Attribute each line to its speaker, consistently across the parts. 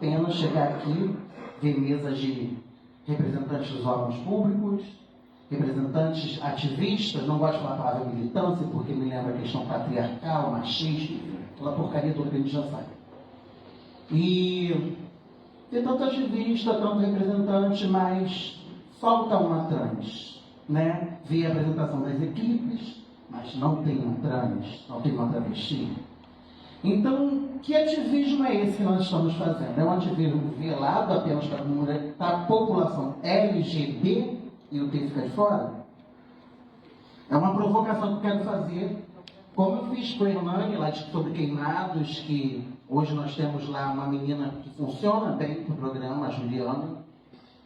Speaker 1: pena chegar aqui, ver mesas de representantes dos órgãos públicos, representantes ativistas, não gosto de falar a palavra militância, porque me lembra a questão patriarcal, machista, aquela porcaria toda que a gente já sabe. E tem tanto ativista, tanto representante, mas falta uma trans, né? Vi a apresentação das equipes, mas não tem uma trans, não tem uma travesti. Então, que ativismo é esse que nós estamos fazendo? É um ativismo velado apenas para a população LGBT e o que fica de fora? É uma provocação que eu quero fazer, como eu fiz com a Hernani, lá sobre queimados, que hoje nós temos lá uma menina que funciona bem no programa, a Juliana,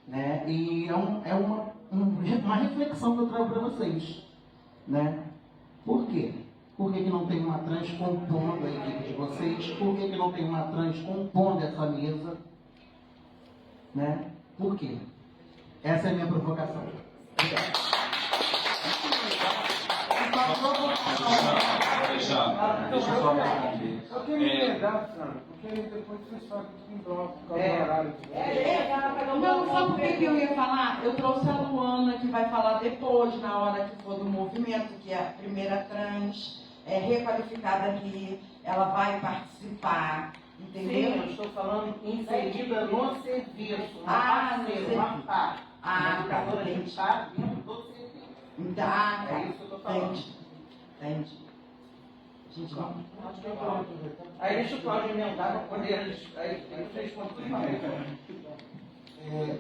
Speaker 1: né? E é uma reflexão que eu trago para vocês, né? Por quê? Por que não tem uma trans compondo a equipe de vocês? Por que não tem uma trans compondo essa mesa? Né? Por quê? Essa é a minha provocação. Obrigado.
Speaker 2: Deixa eu só responder. Eu queria emendar, Sandra, porque depois vocês falam que em bloco, por causa do horário de vocês.
Speaker 3: Não, sabe por que eu ia falar? Eu trouxe a Luana, que vai falar depois, na hora que for do movimento, que é a primeira trans, requalificada aqui, ela vai participar, entendeu?
Speaker 1: Sim, eu estou falando inserida no serviço, uma
Speaker 3: parceira,
Speaker 1: uma parte.
Speaker 3: Tá,
Speaker 1: entendi. Está dentro do serviço.
Speaker 3: Tá,
Speaker 1: é isso que eu estou falando.
Speaker 3: Entendi. Gente,
Speaker 1: Aí deixa o Cláudio emendar para poder. Aí vocês continuam.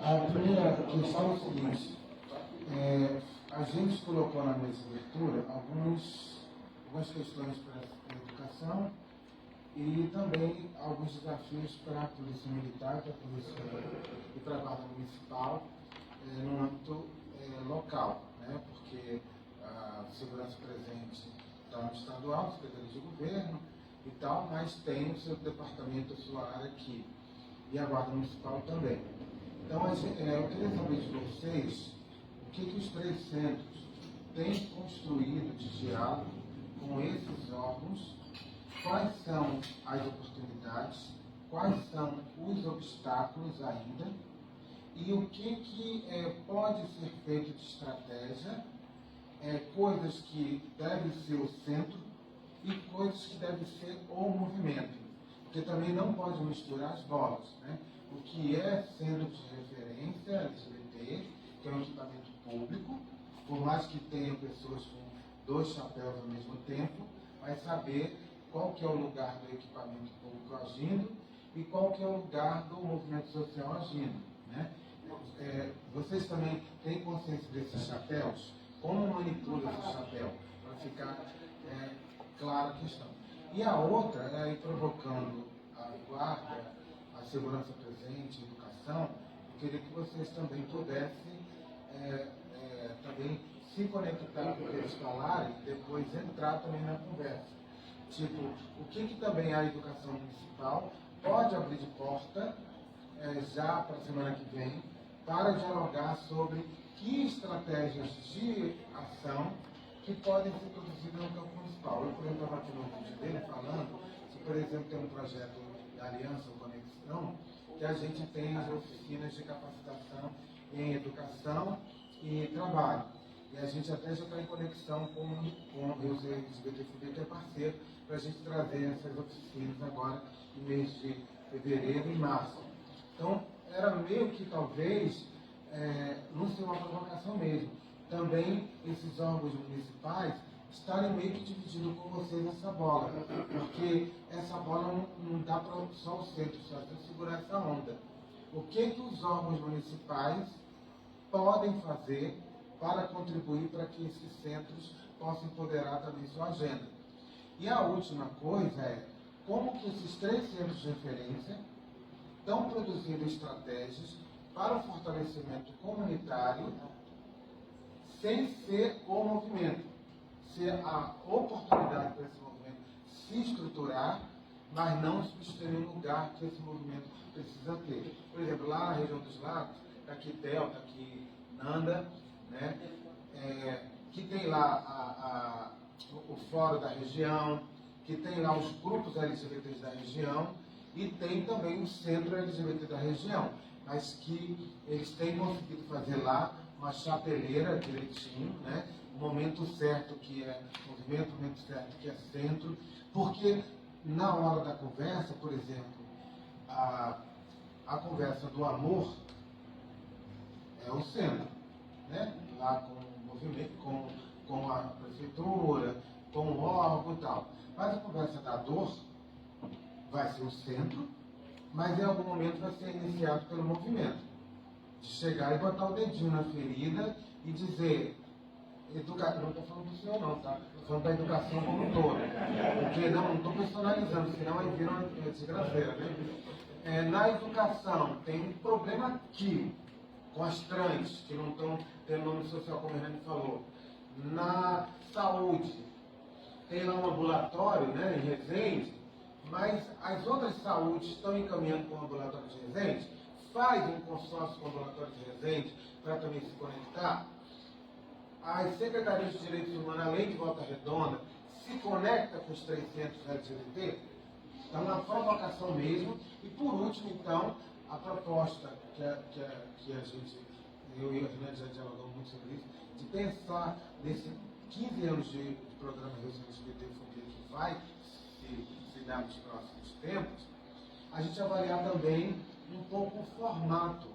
Speaker 2: A primeira questão é o seguinte: a gente colocou na mesa de abertura algumas questões para a educação e também alguns desafios para a Polícia Militar, para a Polícia e para a Guarda Municipal no âmbito local, né? Porque a segurança presente está no estadual, Secretaria de Governo e tal, mas tem o seu departamento, a sua área aqui, e a Guarda Municipal também. Então, eu queria saber de vocês o que os três centros têm construído de diálogo com esses órgãos, quais são as oportunidades, quais são os obstáculos ainda, e o que pode ser feito de estratégia, coisas que devem ser o centro e coisas que devem ser o movimento. Porque também não pode misturar as bolas, né? O que é centro de referência LGBT, que é um equipamento público, por mais que tenha pessoas com dois chapéus ao mesmo tempo, vai saber qual que é o lugar do equipamento público agindo e qual que é o lugar do movimento social agindo, né? Vocês também têm consciência desses chapéus? Como manipula esse chapéu? Para ficar clara a questão. E a outra é aí provocando a guarda, a segurança presente, a educação. Eu queria que vocês também pudessem também se conectar com o que eles falarem e depois entrar também na conversa. Tipo, o que também a educação municipal pode abrir de porta já para a semana que vem para dialogar sobre que estratégias de ação que podem ser produzidas no campo municipal. Eu, por exemplo, estava aqui no vídeo dele falando que, por exemplo, tem um projeto da Aliança Conexão, que a gente tem as oficinas de capacitação em educação e trabalho. E a gente até já está em conexão com o LGBT, que é parceiro, para a gente trazer essas oficinas agora em mês de fevereiro e março. Então, era meio que talvez não ser uma provocação mesmo. Também esses órgãos municipais estarem meio que dividindo com vocês essa bola, porque essa bola não dá para só o centro, só para segurar essa onda. O que os órgãos municipais podem fazer para contribuir para que esses centros possam empoderar também sua agenda? E a última coisa é como que esses três centros de referência estão produzindo estratégias para o fortalecimento comunitário sem ser o movimento, ser a oportunidade para esse movimento se estruturar, mas não substituir o lugar que esse movimento precisa ter. Por exemplo, lá na região dos lagos, está aqui Delta, está aqui Nanda, né? Que tem lá o fórum da região, que tem lá os grupos LGBTs da região, e tem também o centro LGBT da região, mas que eles têm conseguido fazer lá uma chapeleira direitinho, né? O momento certo que é movimento, o momento certo que é centro, porque na hora da conversa, por exemplo, a conversa do amor é o centro, né? Lá com o movimento, com a prefeitura, com o órgão e tal. Mas a conversa da dor vai ser o centro, mas em algum momento vai ser iniciado pelo movimento. De chegar e botar o dedinho na ferida e dizer, não estou falando do senhor não, tá? Estou falando da educação como um todo. Porque não estou personalizando, senão aí vira uma desgraceira, né? Na educação, tem um problema aqui, com as trans, que não estão tendo nome social, como a Hernani falou. Na saúde, tem lá um ambulatório, né, em Resende, mas as outras saúdes estão encaminhando para o ambulatório de Resende, faz um consórcio com o ambulatório de Resende para também se conectar. As secretarias de direitos humanos, além de Volta Redonda, se conecta com os 300 LGBT. Então, uma provocação mesmo. E por último, então, a proposta que a gente, eu e a Hernani já dialogamos muito sobre isso, de pensar nesses 15 anos de programa LGBT-fobia que vai se dar nos próximos tempos, a gente avaliar também um pouco o formato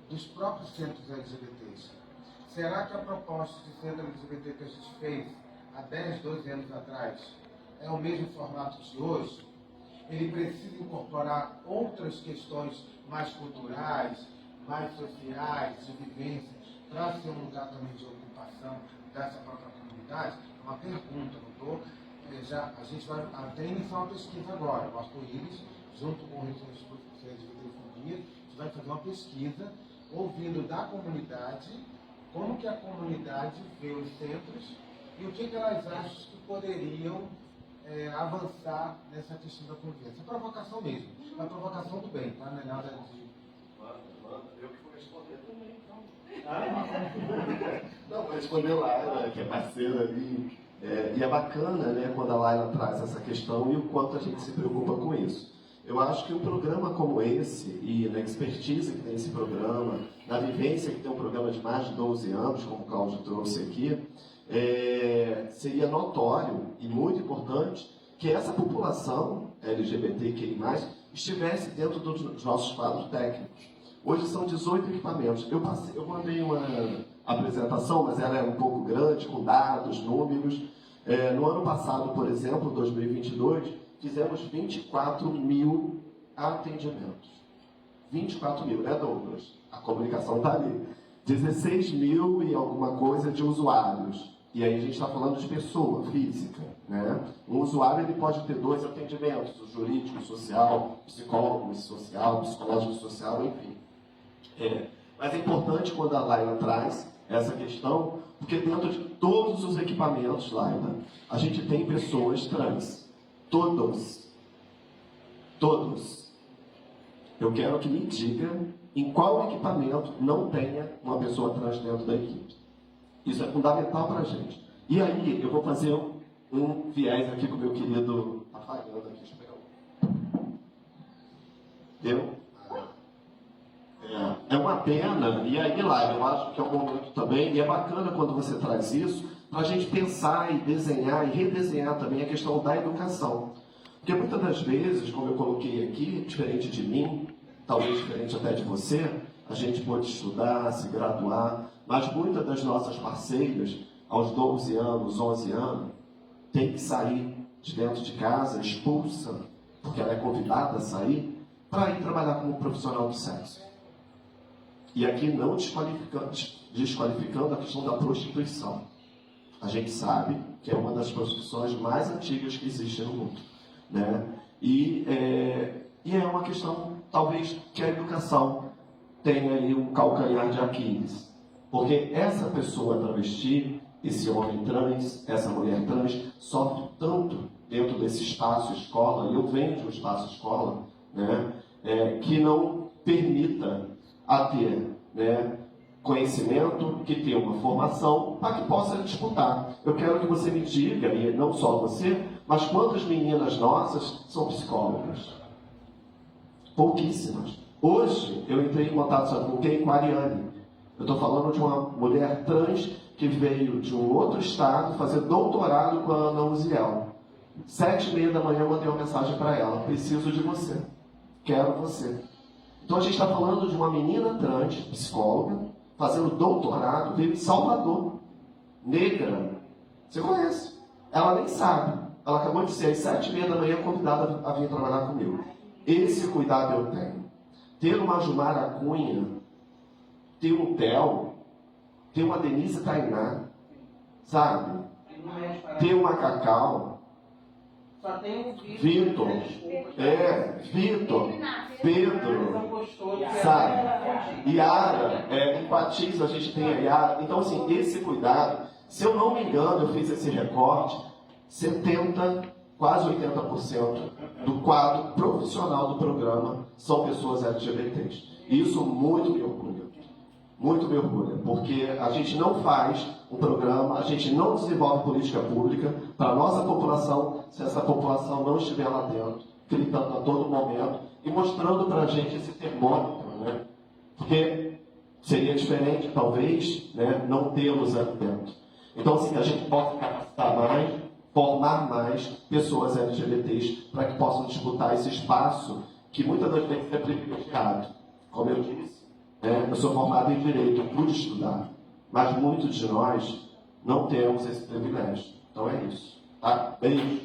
Speaker 2: dos próprios centros LGBTs. Será que a proposta de centro LGBT que a gente fez há 10, 12 anos atrás é o mesmo formato de hoje? Ele precisa incorporar outras questões mais culturais, mais sociais, de vivência, para ser um lugar também de ocupação dessa própria comunidade? É uma pergunta, não estou... a gente vai até iniciar uma pesquisa agora, o Arco-Íris, junto com o Referente de LGBTfobia, a gente vai fazer uma pesquisa ouvindo da comunidade como que a comunidade vê os centros e o que elas acham que poderiam avançar nessa questão da convivência. É provocação mesmo, é a provocação do bem, tá? Não é nada de...
Speaker 4: Eu que vou responder também, então. Não, vou responder Laila, que é parceira ali. E é bacana, né, quando a Laila traz essa questão e o quanto a gente se preocupa com isso. Eu acho que um programa como esse, e na expertise que tem esse programa, na vivência que tem um programa de mais de 12 anos, como o Cláudio trouxe aqui, seria notório e muito importante que essa população LGBTQI+, estivesse dentro dos nossos quadros técnicos. Hoje são 18 equipamentos. Eu mandei uma apresentação, mas ela é um pouco grande, com dados, números. No ano passado, por exemplo, 2022, fizemos 24 mil atendimentos. 24 mil, né, Douglas? A comunicação está ali. 16 mil e alguma coisa de usuários. E aí a gente está falando de pessoa física, né? Um usuário ele pode ter 2 atendimentos, o jurídico, o social, psicólogo social, psicológico social, enfim. Mas é importante quando a Laila traz essa questão, porque dentro de todos os equipamentos, Laila, a gente tem pessoas trans. Todos. Eu quero que me diga em qual equipamento não tenha uma pessoa trans dentro da equipe. Isso é fundamental para a gente. E aí, eu vou fazer um viés aqui com o meu querido... Está falhando aqui, deixa eu pegar um. Deu? É uma pena, e aí lá, eu acho que é um momento também, e é bacana quando você traz isso, para a gente pensar e desenhar e redesenhar também a questão da educação. Porque muitas das vezes, como eu coloquei aqui, diferente de mim, talvez diferente até de você, a gente pode estudar, se graduar, mas muitas das nossas parceiras, aos 12 anos, 11 anos, tem que sair de dentro de casa, expulsa, porque ela é convidada a sair, para ir trabalhar como profissional do sexo. E aqui não desqualificando a questão da prostituição. A gente sabe que é uma das profissões mais antigas que existem no mundo, né? E é uma questão, talvez, que a educação tenha aí um calcanhar de Aquiles. Porque essa pessoa travesti, esse homem trans, essa mulher trans, sofre tanto dentro desse espaço escola, e eu venho de um espaço escola, né? Que não permita a ter, né, conhecimento, que tenha uma formação, para que possa disputar. Eu quero que você me diga, e não só você, mas quantas meninas nossas são psicólogas? Pouquíssimas. Hoje, eu entrei em contato, sabe com quem? Com a Ariane. Eu estou falando de uma mulher trans que veio de um outro estado fazer doutorado com a Ana Uziel. 7h30 da manhã eu mandei uma mensagem para ela: preciso de você, quero você. Então a gente está falando de uma menina trans, psicóloga, fazendo doutorado, veio de Salvador, negra. Você conhece? Ela nem sabe. Ela acabou de ser às 7h30 da manhã convidada a vir trabalhar comigo. Esse cuidado eu tenho. Ter uma Jumara Cunha, ter um Theo, ter uma Denise Tainá, sabe? Ter uma Cacau.
Speaker 1: Só tem um
Speaker 4: Vitor, Vitor, Pedro, sabe? Yara, empatiza, a gente tem a Yara. Então, assim, esse cuidado, se eu não me engano, eu fiz esse recorte, 70%, quase 80% do quadro profissional do programa são pessoas LGBTs. E isso muito me orgulha. Muito me orgulha, porque a gente não faz um programa, a gente não desenvolve política pública para a nossa população, se essa população não estiver lá dentro, gritando a todo momento e mostrando para a gente esse termômetro, né? Porque seria diferente, talvez, né, não tê-los ali dentro. Então, assim, a gente pode capacitar mais, formar mais pessoas LGBTs para que possam disputar esse espaço que muitas das vezes é privilegiado. Como eu disse, eu sou formado em Direito, eu pude estudar, mas muitos de nós não temos esse privilégio. Então é isso. Tá? Beijo.